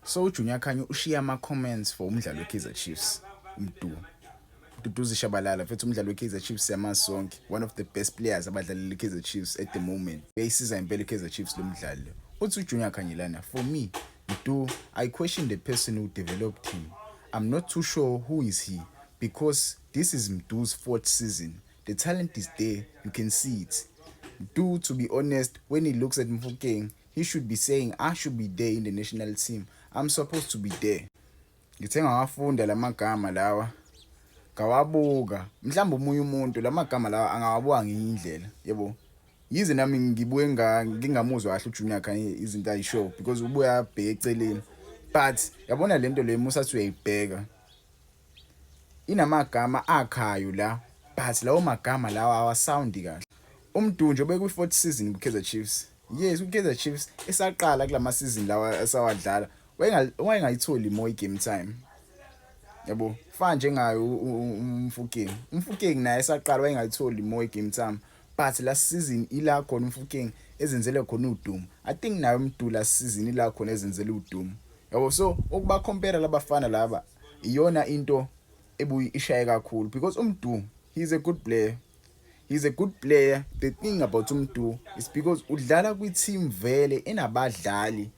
So uJunior Khanya ushiya ama-comments for umdlalo we-Kaizer Chiefs. Mduduzi Shabalala futhi umdlalo we-Kaizer Chiefs yamazi sonke. One of the best players abadlalela i-Kaizer Chiefs at the moment. Uyayisiza impela i-Kaizer Chiefs lo mdlalo. Uthi uJunior Khanya lana, for me, I question the person who developed him. I'm not too sure who is he because this is Mdu's fourth season. The talent is there, you can see it. Mdu, to be honest, when he looks at Mofokeng, he should be saying, I should be there in the national team. I'm supposed to be there. Ngithe ngawafunda lamagama lawa ngawabuka mhlawumbe umunye umuntu lamagama lawa angawabuka ngiyindlela yebo yize nami ngibuye ngingamuzwa kahle uJunior Khanya izinto ayishow because ubuya abheke eceleni but yabona lento le musathi uyayibheka inamagama akhayo la but lawo magama lawa awasoundi kahle umdunjo bekwi-4th season ku-Kaizer Chiefs. Yes, u-Kaizer Chiefs esaqala kulama season lawa esawadlala wayengayitholi more game time. Yabo, fana njengayo Mofokeng naye esaqala wayengayitholi more game time. But last season ila khona Mofokeng ezenzele khona udumo. I think nayo Mdu last season ila khona ezenzele udumo. Yabo, so ukuba compare labafana laba iyona into ebuyi ishaye kakhulu because Mdu he's a good player. He's a good player. The thing about Mdu is because udlala kwi-team vele enabadlali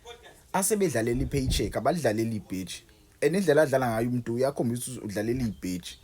asebedlalela i-paycheck abadlalela i-pitch. Indlela adlala ngayo Mdu uyakhombisa ukuthi udlalela i-pitch.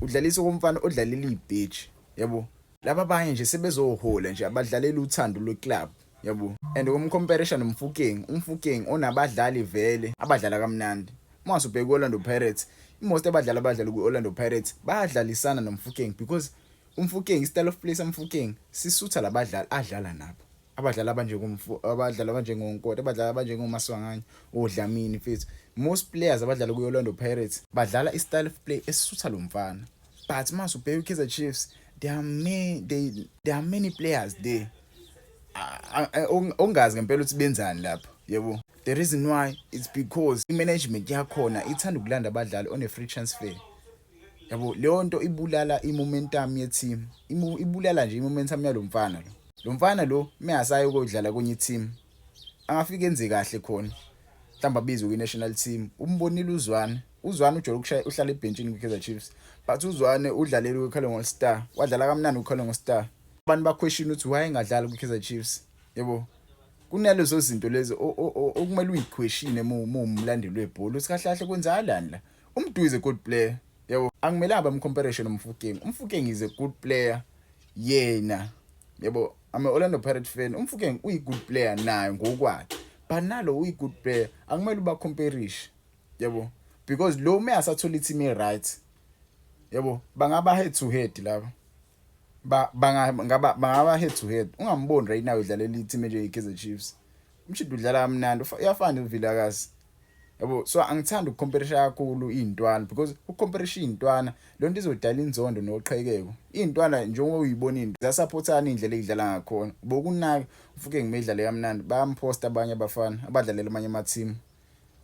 Udlalisa komfana odlalela i-pitch. Yabo. Laba abanye nje sebezohola nje abadlalela uthando lwe-club. Yabo. And comparison Mofokeng onabadlali vele abadlala kamnandi. Mase ubheka Orlando Pirates, most abadlala ku-Orlando Pirates bayadlalisana noMofokeng because Mofokeng style of play Mofokeng sisutha labadlali adlala nabo. Abadlali abanjengoNkota, abadlali abanjengoMaswanganya, oDlamini mfethu. Most players abadlala ku-Orlando Pirates badlala i-style of play esisutha lo mfana. But mase ubheka i-Kaizer Chiefs, there are many players there. Ongazi ngempela ukuthi benzani lapha, yebo. The reason why it's because i-management yakhona ithanda ukulanda abadlali on a free transfer. Yabo, leyo nto ibulala i-momentum ye-team. Ibulala nje i-momentum yalo mfana lo. Lo mfana lo meyasayo ukudlala kwenye team angafika enze kahle khona. Mhlawumbe abizwe kwi-national team. Umbonile uZwane ujolo uhlala ebhenchini kwi-Kaizer Chiefs. But uZwane udlalele ku-Khalengwa Star. Wadlala kamnandi ku-Khalengwa Star. Abantu ba-question ukuthi why engadlala ku-Kaizer Chiefs. Yebo. Kunalezo zinto lezo okumele uyiquestion umlandeli webhola ukuthi kahle kahle kwenzakalani la. Mdu is a good player. Yebo, angimele aba comparison noMofokeng. Mofokeng is a good player. Yena. Yebo, I'm an Orlando Pirates fan. Mofokeng uyi good player naye ngokwakhe. But nalo uyi good player. Angimele uba comparish. Yebo, because lo asathola i-team right. Yebo, bangaba head to head laba. Bangaba head to head. Ungamboni right now udlalela i-team nje i-Kaizer Chiefs. Umshido udlala kamnandi uyafana uVilakazi. Yabo, so angithanda ukucomparisha kakhulu izintwana because ukucomparisha izintwana lonto izodala inzondo noqhekeko. Izintwana njengoba uyibonile zasupportana indlela edlala ngakhona. Bokunaka ufuke ngimedlala kamnandi bayamposta abanye abafana abadlalela amanye ama-team.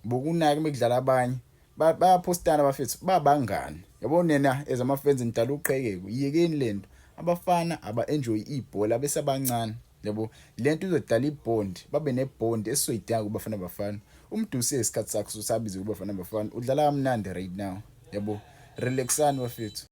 Bokunaka mekudlala abanye bayapostana abafethu babangani. Yabo nena as ama-fans nidala uqhekeko. Yekeni lento abafana aba-enjoy ibhola besabancane. Yabo, lento izodala ibond babe nebond esizoyidinga kubafana abafana. Mdu isikhathi sakho sosabize kubafana abafana udlala kamnandi right now. Yabo, relaxani bafethu.